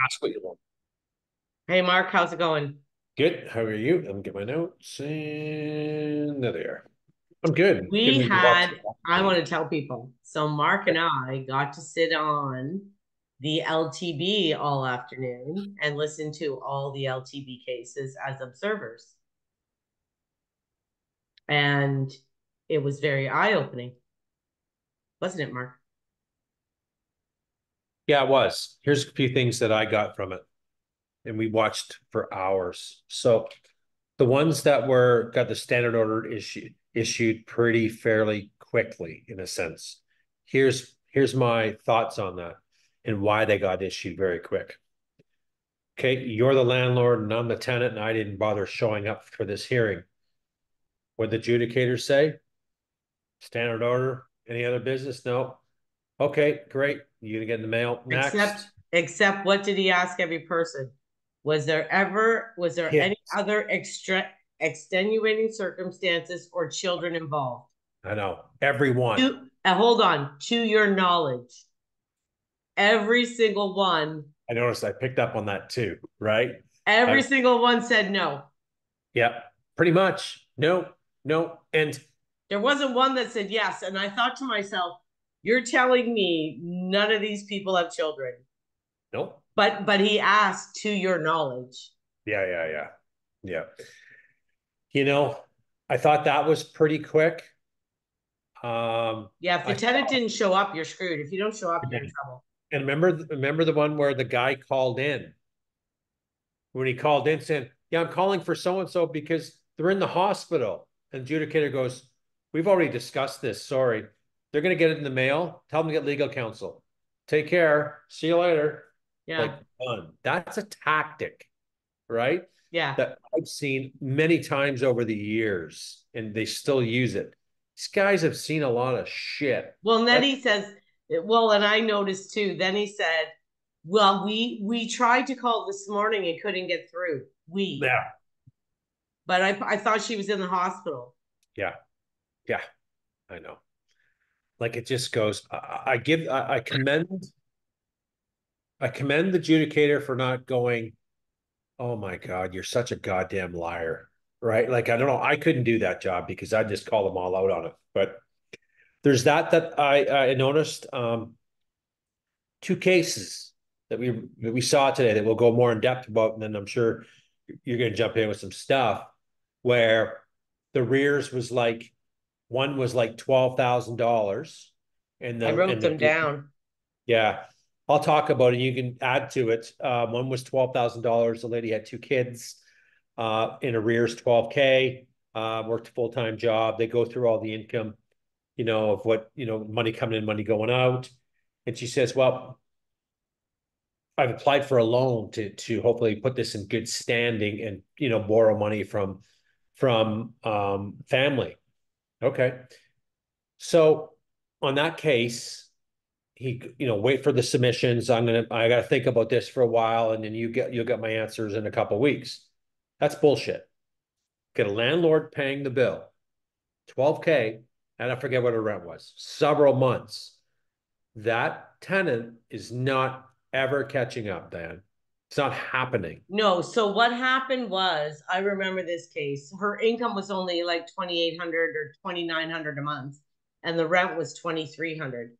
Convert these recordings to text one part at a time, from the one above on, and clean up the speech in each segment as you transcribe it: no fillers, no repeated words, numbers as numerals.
Ask what you want. Hey Mark, how's it going? Good. How are you? Let me get my notes. And there they are. I'm good. Good We results. had, I want to tell people. So Mark and I got to sit on the LTB all afternoon and listen to all the LTB cases as observers. And it was very eye-opening, wasn't it, Mark? Yeah, it was. Here's a few things that I got from it. And we watched for hours. So the ones that were got the standard order issued pretty fairly quickly, in a sense. Here's my thoughts on that and why they got issued very quick. Okay, you're the landlord and I'm the tenant, and I didn't bother showing up for this hearing. What the adjudicators say? Standard order. Any other business? No. Okay, great. You gonna get in the mail Except, next? except what did he ask every person? Was there Yeah, any other extenuating circumstances or children involved? I know. Everyone. Hold on, to your knowledge, every single one, I noticed I picked up on that too, right? every I, single one said no. yeah, pretty much. No, no. And There wasn't one that said yes. And I thought to myself, you're telling me none of these people have children. no. But he asked to your knowledge. Yeah, yeah, yeah. Yeah. You know, I thought that was pretty quick. Yeah, if the I tenant thought, didn't show up, you're screwed. If you don't show up, you're in trouble. and remember the one where the guy called in when he called in saying, "Yeah, I'm calling for so and so because they're in the hospital." And adjudicator goes, "We've already discussed this. Sorry, they're going to get it in the mail. Tell them to get legal counsel. Take care. See you later." Like, Yeah. done. That's a tactic, right? Yeah. That I've seen many times over the years, and they still use it. These guys have seen a lot of shit. Well, and then Let he says, well, and I noticed too. Then he said, well, we tried to call this morning and couldn't get through. Yeah, But I thought she was in the hospital. yeah, yeah. I know. Like it just goes. I commend the adjudicator for not going, "Oh my God, you're such a goddamn liar." Right? Like I don't know, I couldn't do that job because I'd just call them all out on it. But there's that I noticed two cases that we saw today that we'll go more in depth about, and then I'm sure you're going to jump in with some stuff where the rears was like one was like $12,000, and I wrote them the down. yeah, I'll talk about it. You can add to it. One was $12,000. The lady had two kids. In arrears 12K. Worked a full time job. They go through all the income, of what money coming in, money going out, and she says, "Well, I've applied for a loan to hopefully put this in good standing and borrow money from family." Okay, so on that case, he wait for the submissions. I got to think about this for a while, and then you'll get my answers in a couple of weeks. That's bullshit. Get a landlord paying the bill, 12K, and I forget what her rent was, several months. That tenant is not ever catching up, Dan. It's not happening. No, so what happened was, I remember this case. Her income was only like 2,800 or 2,900 a month, and the rent was 2,300.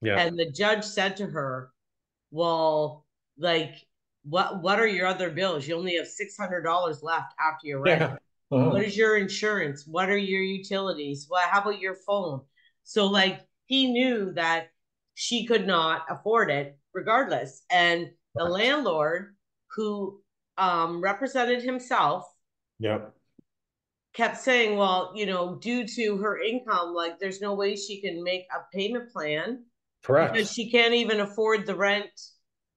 Yeah. And the judge said to her, "Well, like, what are your other bills? You only have $600 left after your rent. Yeah. What Uh-huh. is your insurance? What are your utilities? Well, how about your phone?" So, like, he knew that she could not afford it regardless. And the Correct. landlord, who represented himself, Yeah. kept saying, well, due to her income, like, there's no way she can make a payment plan because Correct. she can't even afford the rent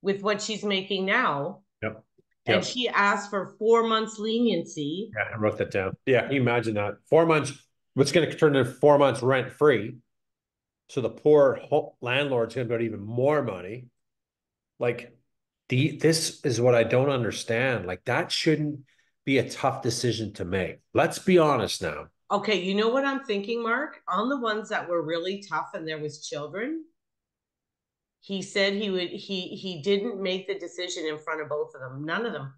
with what she's making now. Yep. And Yep. she asked for 4 months leniency. Yeah, I wrote that down. Yeah, can you imagine that? 4 months, what's going to turn into 4 months rent free. So the poor landlord's going to get even more money. Like this is what I don't understand. Like that shouldn't be a tough decision to make. Let's be honest now. Okay, you know what I'm thinking, Mark? On the ones that were really tough and there was children, he said he didn't make the decision in front of both of them. None of them.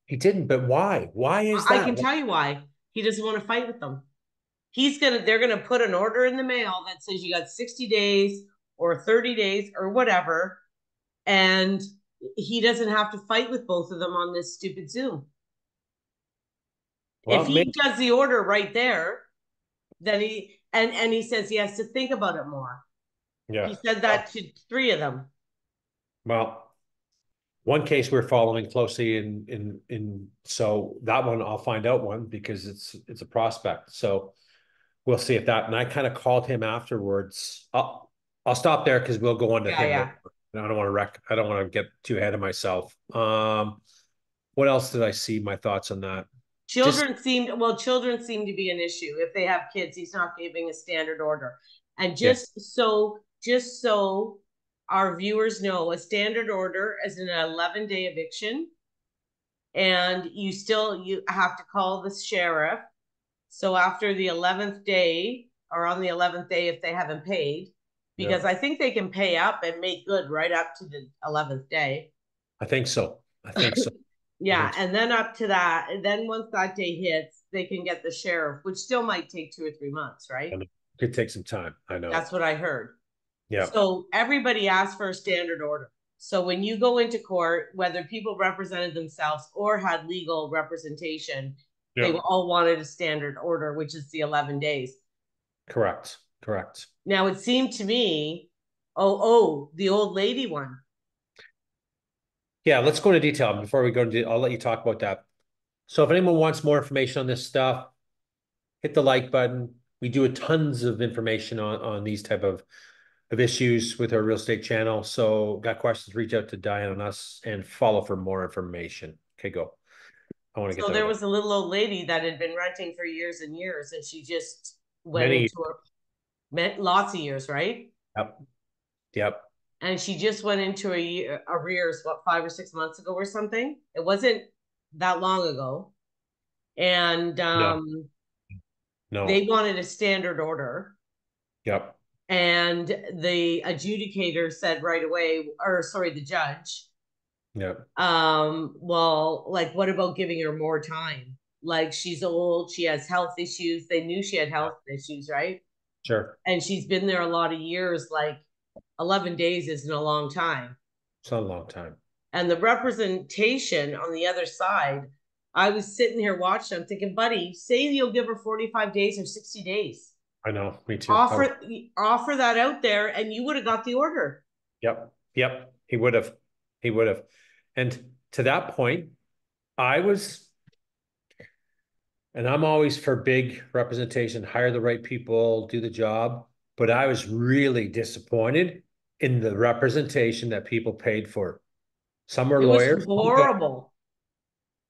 He didn't, but why? Why is I can that? tell you why. He doesn't want to fight with them. They're gonna put an order in the mail that says you got 60 days or 30 days or whatever, and he doesn't have to fight with both of them on this stupid Zoom. If Well, he does the order right there, then he says he has to think about it more. yeah. He said that to three of them. Well, one case we're following closely in so that one I'll find out one because it's a prospect. So we'll see if that. And I kind of called him afterwards. I'll stop there because we'll go on to Yeah, him. yeah. I don't want to wreck. I don't want to get too ahead of myself. What else did I see? My thoughts on that. Just Children seem to be an issue. If they have kids, he's not giving a standard order. And yeah, just so our viewers know, a standard order is an 11-day eviction, and you have to call the sheriff. So after the 11th day, or on the 11th day if they haven't paid, yeah. because I think they can pay up and make good right up to the 11th day. I think so. I think so. I Yeah, think so. and then up to that, and then once that day hits, they can get the sheriff, which still might take 2 or 3 months, right? And it could take some time. I know. That's what I heard. Yeah. So everybody asked for a standard order. So when you go into court, whether people represented themselves or had legal representation, they Yeah. all wanted a standard order, which is the 11 days. Correct. Correct. Now it seemed to me, the old lady one. Yeah. Let's go into detail before we go into. I'll let you talk about that. So if anyone wants more information on this stuff, hit the like button. We do a tons of information on these type of issues with our real estate channel. So got questions, reach out to Diane and us and follow for more information. Okay, go. I want to get So done there with was a little old lady that had been renting for years and years, and she just went many. into her met lots of years, right? Yep. Yep. And she just went into arrears, what, 5 or 6 months ago or something. It wasn't that long ago, and No. they No. wanted a standard order. Yep. And the adjudicator said right away, or sorry, the judge, Yep. well, like, what about giving her more time? Like, she's old, she has health issues. They knew she had health issues, right? Sure. And she's been there a lot of years. Like, 11 days isn't a long time. It's not a long time. And the representation on the other side, I was sitting here watching, I'm thinking, buddy, say you'll give her 45 days or 60 days. I know. Me too. Offer that out there, and you would have got the order. Yep. Yep. He would have. He would have. And to that point, I was, and I'm always for big representation, hire the right people, do the job. But I was really disappointed in the representation that people paid for. Some were It was lawyers. horrible.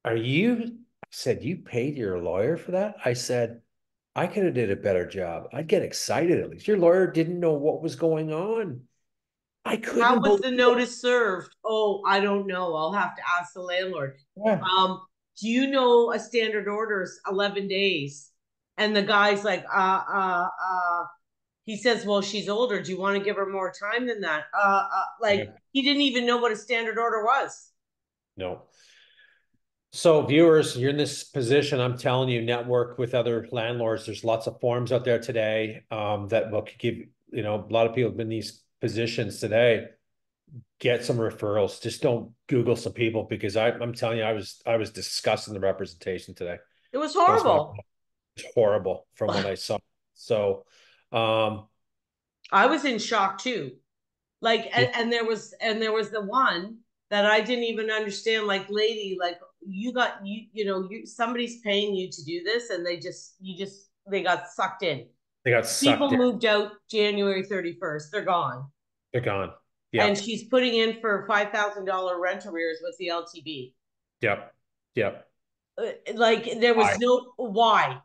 Are you? I said, you paid your lawyer for that? I said, I could have did a better job. I'd get excited at least. Your lawyer didn't know what was going on. I How couldn't was believe the it. notice served? Oh, I don't know. I'll have to ask the landlord. Yeah. Do you know a standard order is 11 days? And the guy's like, he says, well, she's older. Do you want to give her more time than that? Like, Yeah. he didn't even know what a standard order was. No. So viewers, you're in this position. I'm telling you, network with other landlords. There's lots of forums out there today that will give, a lot of people have been in these positions today. Get some referrals. Just don't Google some people because I'm telling you, I was discussing the representation today. It was That's what horrible. it's horrible from what I saw. So I was in shock too. Like, yeah, and there was the one that I didn't even understand. Like, lady, like, somebody's paying you to do this, and they got sucked in. they got People sucked in. moved out January 31st. They're gone. They're gone. And Yep. she's putting in for $5,000 rent arrears with the LTB. Yep. Yep. Like, there was Why? no why.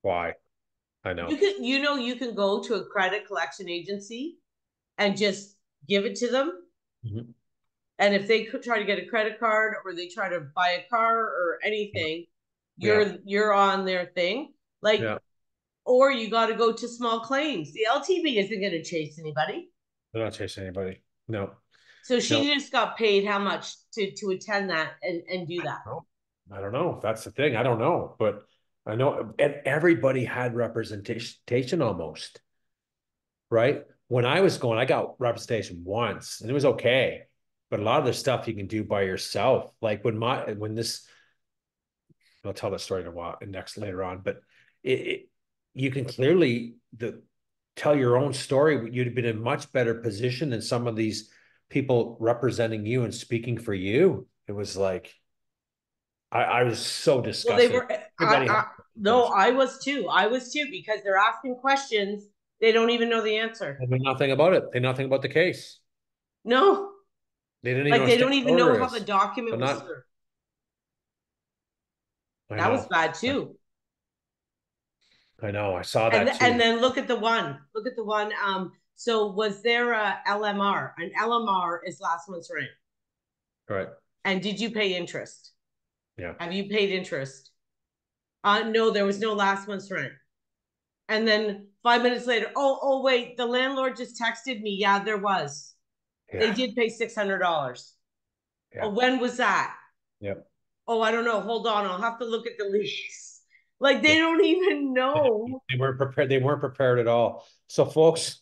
Why? I know. You can go to a credit collection agency and just give it to them. Mhm. And if they could try to get a credit card or they try to buy a car or anything, Yeah. you're on their thing. Like, Yeah. or you got to go to small claims. The LTB isn't going to chase anybody. They're not chasing anybody. No, So no. she just got paid how much to attend that and do that? No, I don't know. That's the thing. I don't know, but I know and everybody had representation almost, right? When I was going, I got representation once and it was okay. But a lot of the stuff you can do by yourself. Like when this, I'll tell that story in a while next later on, but it you can clearly tell your own story. You'd have been in a much better position than some of these people representing you and speaking for you. It was like I was so Well, they disgusted. were. Everybody had No, I was too. I was too because they're asking questions they don't even know the answer. they knew nothing about it. They knew nothing about the case. No, They didn't even know like what a they don't standard even know order how the is. They're document was not. served. I That was know. bad too. I know. I saw And that and too. then look at the one. Look at the one. So was there a LMR? An LMR is last month's rent. Right. And did you pay interest? Yeah. Have you paid interest? No, there was no last month's rent. And then 5 minutes later, oh wait, the landlord just texted me. Yeah, there was. They Yeah. did pay $600. Yeah. Oh, when was that? Yeah. Oh, I don't know. Hold on, I'll have to look at the lease. Like Yeah. they don't even know. They weren't prepared. They weren't prepared at all. So, folks,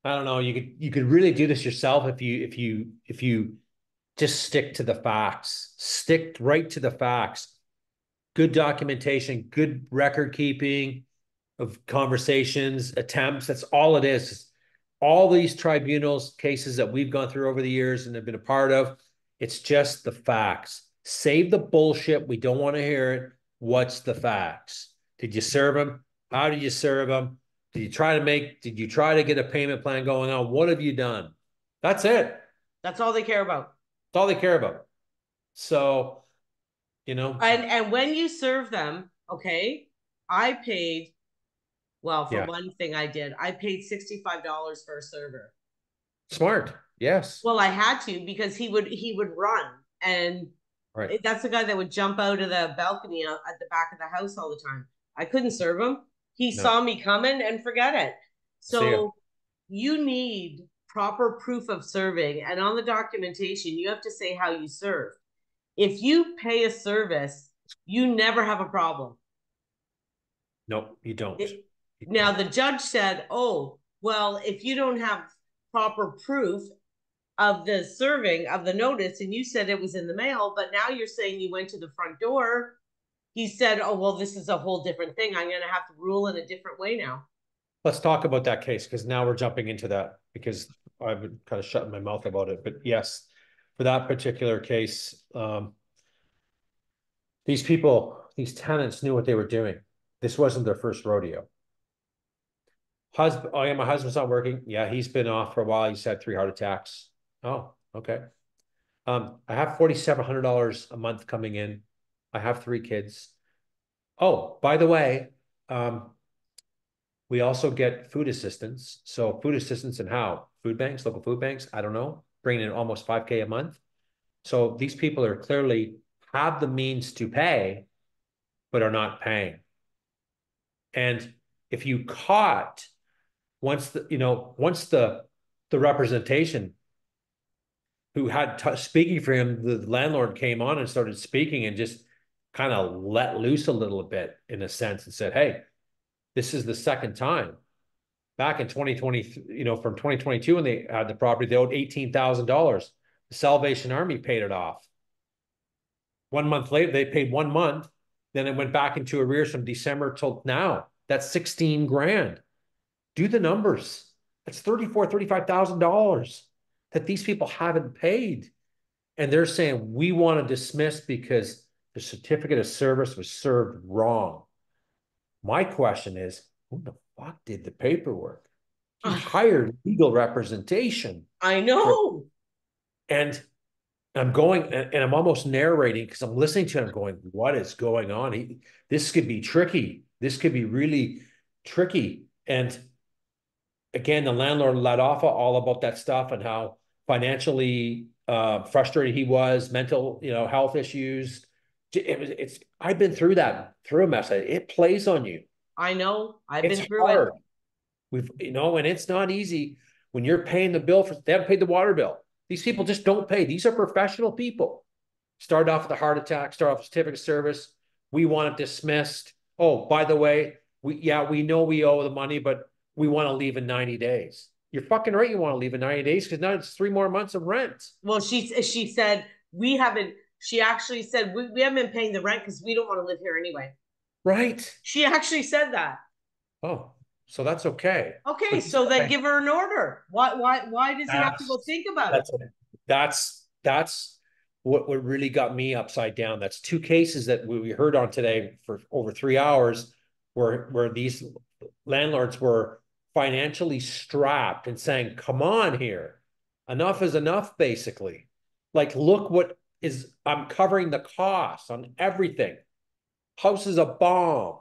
I don't know. You could really do this yourself if you just stick to the facts. Stick right to the facts. Good documentation, good record keeping of conversations, attempts. That's all it is. All these tribunals cases that we've gone through over the years and have been a part of, it's just the facts. Save the bullshit. We don't want to hear it. What's the facts? Did you serve them? How did you serve them? Did you try to get a payment plan going on? What have you done? That's it. That's That's all they care about. all they care about. So, you know, And when you serve them, okay, I paid, well, for yeah, one thing I did, I paid $65 for a server. smart. Yes. Well, I had to because he would run, and Right. that's the guy that would jump out of the balcony at the back of the house all the time. I couldn't serve him. He No. saw me coming and forget it. See ya. So you need proper proof of serving, and on the documentation, you have to say how you serve. If you pay a service, you never have a problem. No, you don't. It, You now don't. the judge said, "Oh, well, if you don't have proper proof of the serving of the notice and you said it was in the mail, but now you're saying you went to the front door." He said, "Oh, well, this is a whole different thing. I'm going to have to rule in a different way now." Let's talk about that case because now we're jumping into that because I've been kind of shutting my mouth about it. But yes, for that particular case, these people, these tenants knew what they were doing. This wasn't their first rodeo. Husband, oh yeah, my husband's not working. Yeah, he's been off for a while. He's had 3 heart attacks. Oh, okay. I have $4,700 a month coming in. I have 3 kids. Oh, by the way, um, we also get food assistance. So food assistance and how? Food banks, local food banks, I don't know, bringing in almost 5K a month. So these people are clearly have the means to pay, but are not paying. And if you caught once the representation who had speaking for him, the landlord came on and started speaking and just kind of let loose a little bit in a sense and said, hey, this is the second time. Back in 2020, from 2022 when they had the property, they owed $18,000. The Salvation Army paid it off. 1 month later, they paid 1 month. Then it went back into arrears from December till now. That's 16 grand. Do the numbers. That's $35,000 that these people haven't paid. And they're saying we want to dismiss because the certificate of service was served wrong. My question is, who the fuck did the paperwork? He hired legal representation I for, know. and I'm going and I'm almost narrating because I'm listening to it. I'm going, what is going on? This could be tricky. This could be really tricky. And again, the landlord let off all about that stuff and how financially frustrated he was, mental, health issues. I've been through a mess. It plays on you. I know. I've It's been through it. hard. And it's not easy when you're paying the bill they haven't paid the water bill. These people just don't pay. These are professional people. Start off with a heart attack, start off with certificate of service. We want it dismissed. Oh, by the way, we know we owe the money, but we want to leave in 90 days. You're fucking right. You want to leave in 90 days because now it's 3 more months of rent. Well, she said we haven't. She actually said we haven't been paying the rent because we don't want to live here anyway. Right. She actually said that. Oh, so that's okay. Okay, But so then give her an order. Why does he have to go that's think about it? that's that's what really got me upside down. That's two cases that we heard on today for over 3 hours, where these landlords were financially strapped and saying, "Come on here, enough is enough." Basically, like, look what is I'm covering the costs on everything. House is a bomb.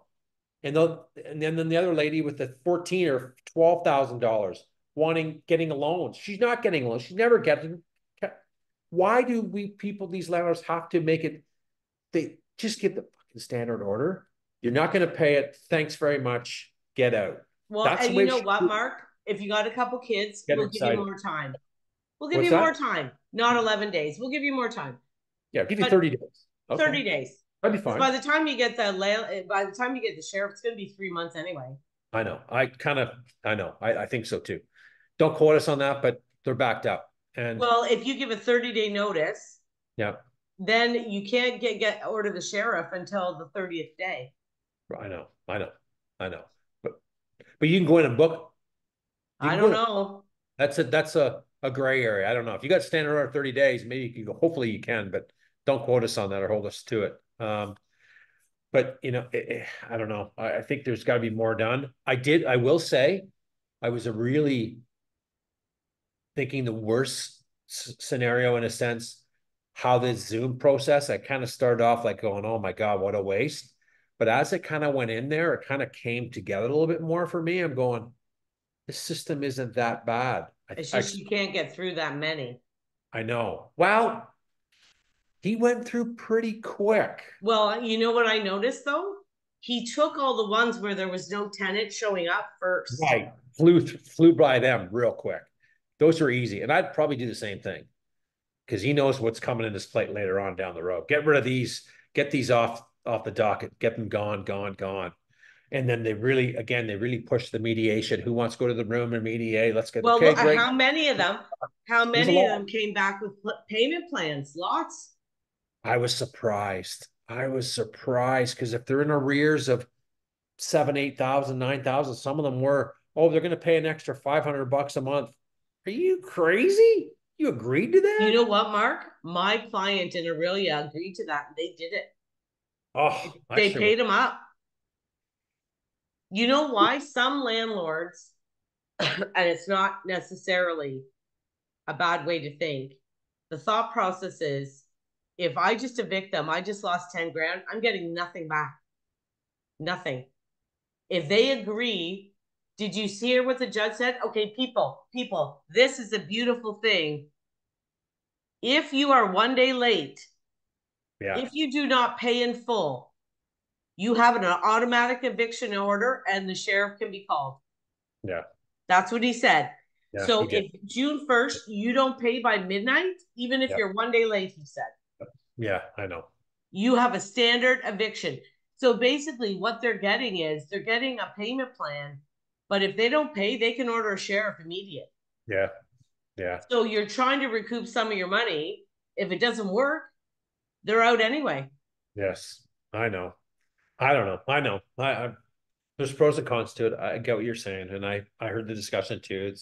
And then the other lady with the 14 or $12,000 getting a loan. She's not getting a loan. She's never getting. Why do these landlords have to make it? They just give the fucking standard order. You're not going to pay it. Thanks very much. Get out. Well, That's the and you way know she what, Mark? If you got a couple kids, get we'll give you excited. more time. We'll give What's you more that? time. Not 11 days. We'll give you more time. Yeah, I'll give you But 30 days. Okay. 30 days. That'd be Because fine. by the time you get the sheriff, it's going to be 3 months anyway. I know. I know. I think so too. Don't quote us on that, but they're backed up. And Well, if you give a 30-day notice, yeah, then you can't get order the sheriff until the 30th day. I know. I know. I know. But you can go in and book. You I can don't go in. know. That's a gray area. I don't know. If you got standard order 30 days, maybe you can go. Hopefully you can, but don't quote us on that or hold us to it. But I don't know. I think there's got to be more done. I will say, I was really thinking the worst scenario in a sense, how this Zoom process, I kind of started off like going, oh my God, what a waste. But as it kind of went in there, it kind of came together a little bit more for me. I'm going, this system isn't that bad. It's just you can't get through that many. I know. Well, he went through pretty quick. Well, you know what I noticed though? He took all the ones where there was no tenant showing up first. Right. Flew by them real quick. Those are easy. And I'd probably do the same thing because he knows what's coming in his plate later on down the road. Get rid of these, get these off the docket, get them gone. And then they really push the mediation. Who wants to go to the room and mediate? Let's get, Well, okay, great. how many of them? How There's a many of lot. them came back with payment plans? Lots. I was surprised because if they're in arrears of 7, 8,000, 9,000, some of them were, oh, they're going to pay an extra $500 a month. Are you crazy? You agreed to that? You know what, Mark? My client in Aurelia agreed to that and they did it. Oh, They paid him up. You know why? Some landlords, and it's not necessarily a bad way to think. The thought process is if I just evict them, I just lost 10 grand, I'm getting nothing back. Nothing. If they agree, did you hear what the judge said? Okay, people, this is a beautiful thing. If you are one day late, if you do not pay in full, you have an automatic eviction order and the sheriff can be called. Yeah. That's what he said. Yeah, so if June 1st, you don't pay by midnight, even if you're one day late, he said. Yeah, I know. You have a standard eviction. So basically what they're getting is they're getting a payment plan, but if they don't pay, they can order a sheriff immediate. Yeah. Yeah. So you're trying to recoup some of your money. If it doesn't work, they're out anyway. Yes, I know. I don't know. I know. There's pros and cons to it. I get what you're saying, and I heard the discussion too.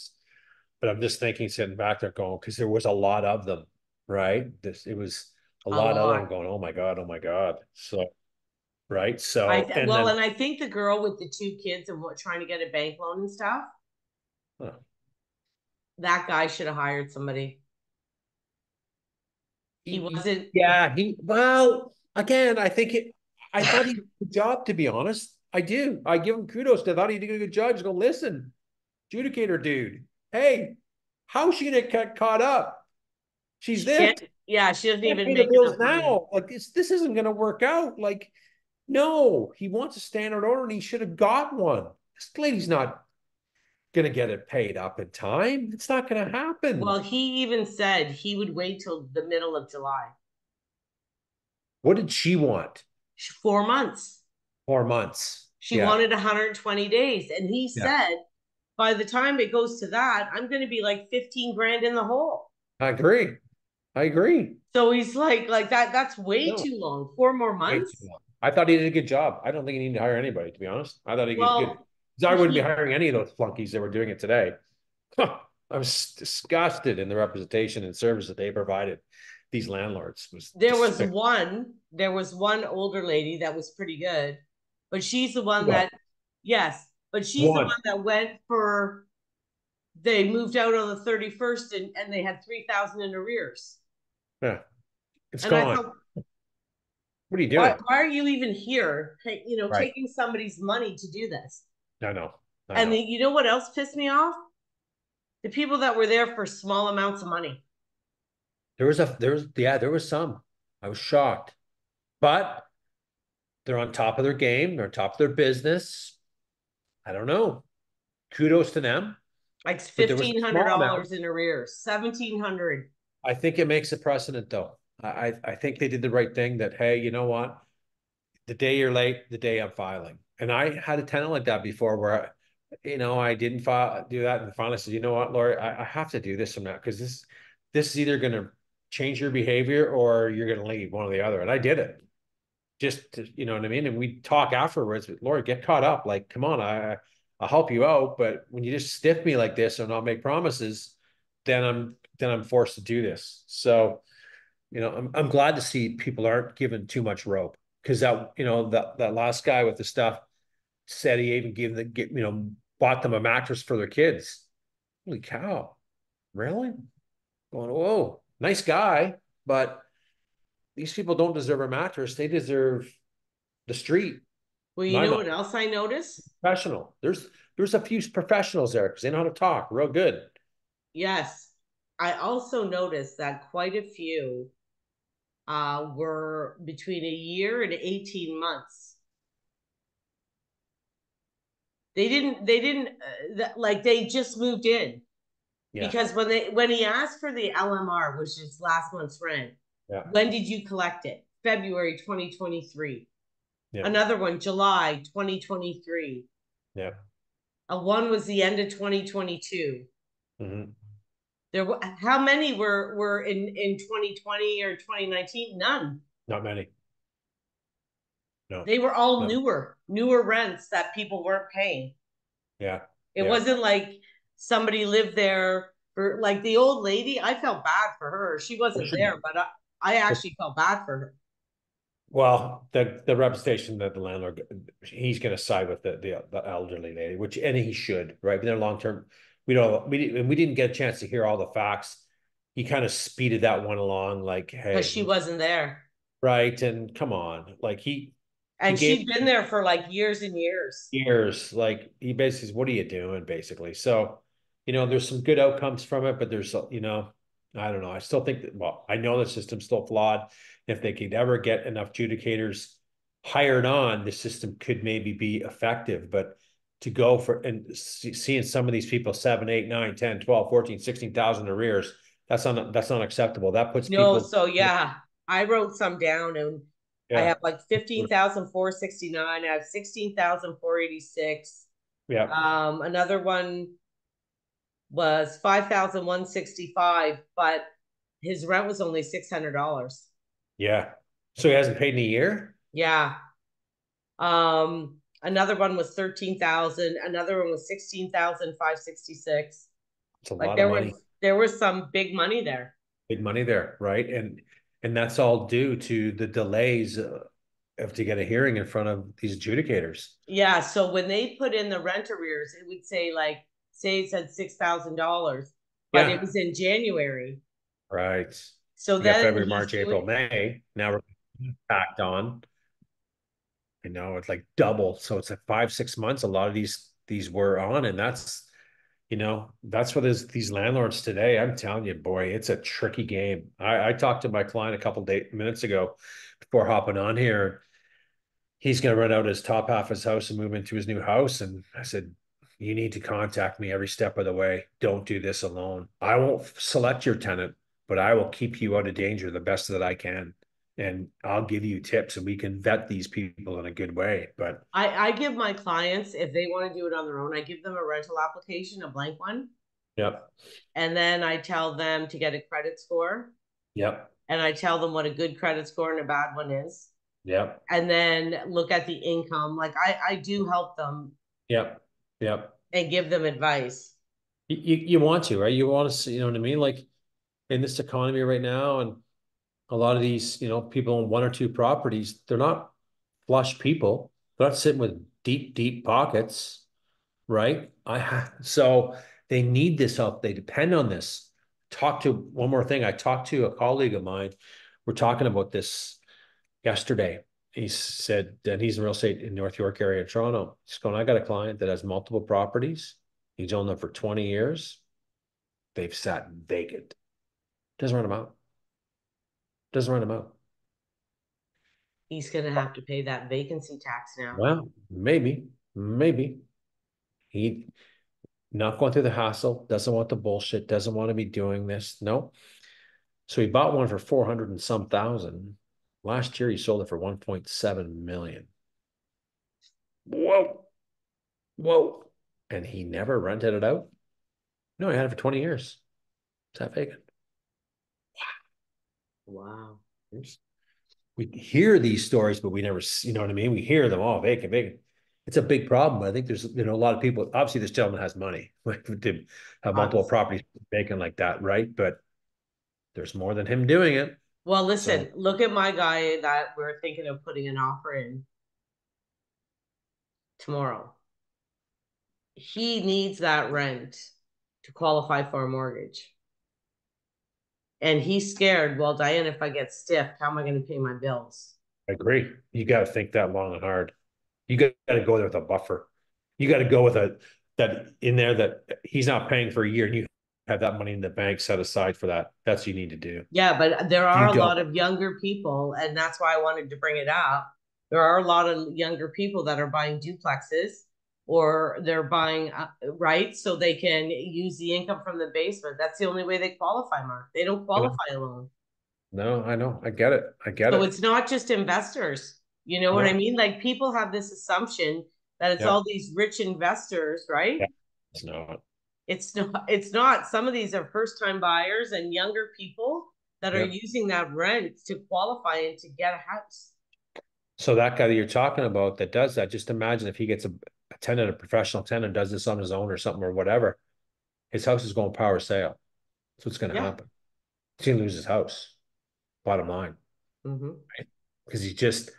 But I'm just thinking, sitting back there, going, because there was a lot of them, right? It was a lot of them going, oh my God, oh my God. So, right. So, and I think the girl with the 2 kids and trying to get a bank loan and stuff, that guy should have hired somebody. He wasn't. Yeah, well, again, I thought he did a good job, to be honest. I do. I give him kudos. I thought he did a good job. Just go, listen, adjudicator dude. Hey, how's she gonna get caught up? She's there. Yeah, she doesn't even make the bills now. Like this isn't gonna work out. Like, no, he wants a standard order and he should have got one. This lady's not. going to get it paid up in time. It's not going to happen. Well, he even said he would wait till the middle of July. What did she want? 4 months. 4 months. She Yeah. wanted 120 days. And he Yeah. said, by the time it goes to that, I'm going to be like 15 grand in the hole. I agree. I agree. So he's like that's way No, too long. 4 more way too months. long. I thought he did a good job. I don't think he needed to hire anybody, to be honest. I thought he did good. Well, 'Cause I wouldn't be he hiring any of those flunkies that were doing it today. I was disgusted in the representation and service that they provided these landlords. It was despicable. there was one older lady that was pretty good, but she's the one Well, that yes, but she's the one. one that went for they moved out on the 31st and they had 3,000 in arrears. Yeah, it's And I gone. thought, What are you doing? why are you even here? Right. Taking somebody's money to do this. I know. I And know. you know what else pissed me off? The people that were there for small amounts of money. There was some. I was shocked. But they're on top of their game. They're on top of their business. I don't know. Kudos to them. Like But there was fifteen a hundred small amount. dollars in arrears, 1,700. I think it makes a precedent, though. I think they did the right thing that, hey, you know what? The day you're late, the day I'm filing. And I had a tenant like that before where, I didn't do that. And finally said, you know what, Lori, I have to do this from now because this is either going to change your behavior or you're going to leave, one or the other. And I did it. Just to, you know what I mean? And we talk afterwards, but Lori, get caught up. Like, come on, I'll help you out. But when you just stiff me like this and not make promises, then I'm forced to do this. So, I'm glad to see people aren't given too much rope because that last guy with the stuff said he even bought them a mattress for their kids. Holy cow. Really? Going, whoa, nice guy, but these people don't deserve a mattress. They deserve the street. Well, you My know mind. what else I noticed? Professional. There's a few professionals there because they know how to talk real good. Yes. I also noticed that quite a few were between a year and 18 months. They didn't like they just moved in Yeah. because when he asked for the LMR, which is last month's rent, Yeah. when did you collect it? February 2023. Yeah. Another one, July 2023. Yeah. One was the end of 2022. Mm-hmm. How many were in 2020 or 2019? None. Not many. No. They were all No. newer rents that people weren't paying. Yeah. It Yeah. wasn't like somebody lived there for like the old lady. I felt bad for her. She For wasn't sure. there, but I actually felt bad for her. Well, the representation that the landlord, he's going to side with the elderly lady, and he should, right? But they're long term. We didn't get a chance to hear all the facts. He kind of speeded that one along, like, Because she hey, wasn't there. right, and come on, like he And gave she'd been there for like years and years. years, like he basically says, what are you doing, basically? So, there's some good outcomes from it, but there's, I don't know. I still think that, well, I know the system's still flawed. If they could ever get enough adjudicators hired on, the system could maybe be effective. But to go for and seeing some of these people 7, 8, 9, 10, 12, 14, 16,000 arrears, that's not acceptable. That puts No, people, so yeah, I wrote some down and I yeah, have like 15,469. I have 16,486. yeah, Another one was 5,165, but his rent was only $600. yeah. So he hasn't paid in a year? Yeah. Another one was 13,000. Another one was 16,566. It's a Like lot of money. there was some big money there. Big money there, right? And that's all due to the delays of to get a hearing in front of these adjudicators. Yeah. So when they put in the rent arrears, it would say it said $6,000, but it Yeah, was in January. right. So You got then February, he's March, April, doing, May. Now we're backed on. It's like double. So it's like 5, 6 months. A lot of these were on, and that's what is these landlords today. I'm telling you, boy, it's a tricky game. I talked to my client a couple minutes ago before hopping on here. He's going to rent out his top half of his house and move into his new house. And I said, you need to contact me every step of the way. Don't do this alone. I won't select your tenant, but I will keep you out of danger the best that I can. And I'll give you tips and we can vet these people in a good way. But I give my clients, if they want to do it on their own, I give them a rental application, a blank one. yep, And then I tell them to get a credit score. yep, And I tell them what a good credit score and a bad one is. yep, And then look at the income. Like I do help them yep, yep. and give them advice. You want to, right? You want to see, you know what I mean? Like in this economy right now, and a lot of these, people own one or two properties, they're not flush people. They're not sitting with deep, deep pockets, right? So they need this help. They depend on this. Talk to one more thing. I talked to a colleague of mine. We're talking about this yesterday. He said that he's in real estate in North York area, Toronto. He's going, I got a client that has multiple properties. He's owned them for 20 years. They've sat vacant. Doesn't rent them out. Doesn't rent them out. He's going to have to pay that vacancy tax now. Well, maybe. He not going through the hassle, doesn't want the bullshit, doesn't want to be doing this. No. So he bought one for 400 and some thousand. Last year he sold it for 1.7 million. Whoa. Whoa. And he never rented it out. No, he had it for 20 years. It's that vacant. Wow. We hear these stories, but we never, you know what I mean? We hear them all vacant, vacant. It's a big problem. I think there's, a lot of people, obviously this gentleman has money to have multiple properties vacant like that, right? But there's more than him doing it. Well, listen, look at my guy that we're thinking of putting an offer in tomorrow. He needs that rent to qualify for a mortgage. And he's scared. Well, Diane, if I get stiff, how am I going to pay my bills? I agree. You got to think that long and hard. You got to go there with a buffer. You got to go with that in there that he's not paying for a year and you have that money in the bank set aside for that. That's what you need to do. Yeah, but there are You a lot don't. of younger people, and that's why I wanted to bring it up. There are a lot of younger people that are buying duplexes or they're buying, right? So they can use the income from the basement. That's the only way they qualify, Mark. They don't qualify alone. No, I know. I get it. I get So it. it's not just investors. You know what I No. mean? Like people have this assumption that it's Yeah. all these rich investors, right? Yeah. It's not. It's not, it's not. Some of these are first time buyers and younger people that are Yeah. using that rent to qualify and to get a house. So that guy that you're talking about that does that, just imagine if he gets a tenant, a professional tenant, does this on his own or something or whatever, his house is going power sale. That's what's going to Yeah. happen. He's going to lose his house, bottom line, Mm-hmm. right? Because he just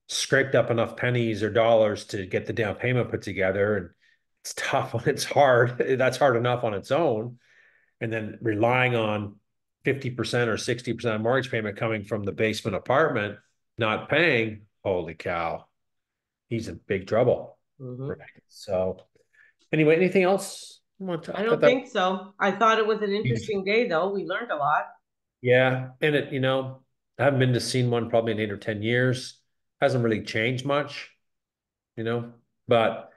scraped up enough pennies or dollars to get the down payment put together. And it's tough when it's hard. That's hard enough on its own. And then relying on 50% or 60% of mortgage payment coming from the basement apartment, not paying, holy cow, he's in big trouble. Mm-hmm. Right. So anyway, anything else you want to I talk don't about? think so. I thought it was an interesting day, though. We learned a lot. Yeah. And I haven't been to seen one probably in 8 or 10 years. Hasn't really changed much, but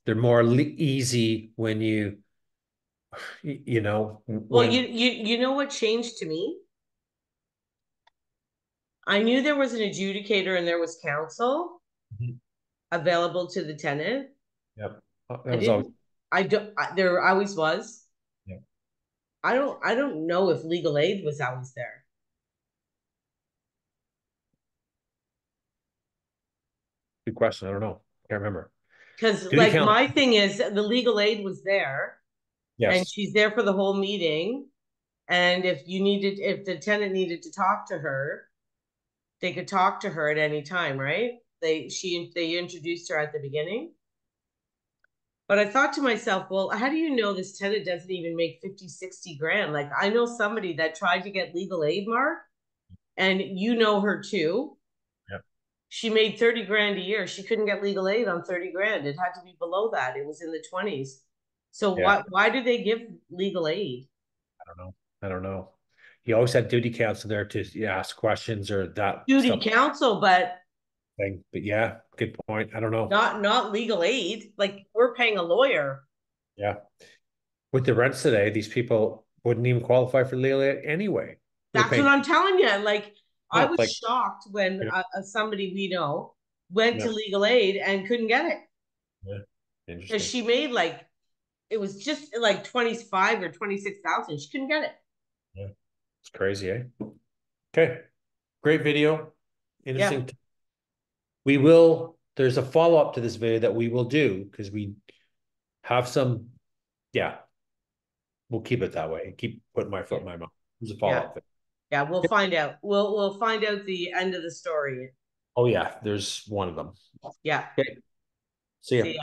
they're more easy when Well, when you know what changed to me? I knew there was an adjudicator and there was counsel available to the tenant. yep. I That was always, didn't. I don't. There always was. yeah. I don't know if legal aid was always there Good question. I don't know. Can't remember. because, Duty like, count. my thing is the legal aid was there, and Yes. she's there for the whole meeting. And if the tenant needed to talk to her, they could talk to her at any time, right? They introduced her at the beginning. But I thought to myself, well, how do you know this tenant doesn't even make 50, 60 grand? Like I know somebody that tried to get legal aid, Mark, and you know her too. Yep. She made 30 grand a year. She couldn't get legal aid on 30 grand. It had to be below that. It was in the 20s. So Yeah. why do they give legal aid? I don't know. I don't know. You always had duty counsel there to ask questions or that Duty stuff counsel, but thing. But yeah, good point. I don't know. not legal aid. Like we're paying a lawyer. Yeah. With the rents today, these people wouldn't even qualify for legal aid anyway. They're That's what paying. I'm telling you. Like, I Oh, was like, shocked when yeah, somebody we know went yeah, to legal aid and couldn't get it yeah. because Interesting. she made like it was just like 25 or 26,000. She couldn't get it. Yeah. It's crazy, eh? Okay. Great video. Yeah. Interesting. We will, there's a follow-up to this video that we will do because we have some, yeah, we'll keep it that way. Keep putting my foot Yeah. in my mouth. There's a Yeah. follow-up. Yeah. We'll find out. We'll find out the end of the story. Oh yeah, there's one of them. Yeah. Okay. See ya. See ya.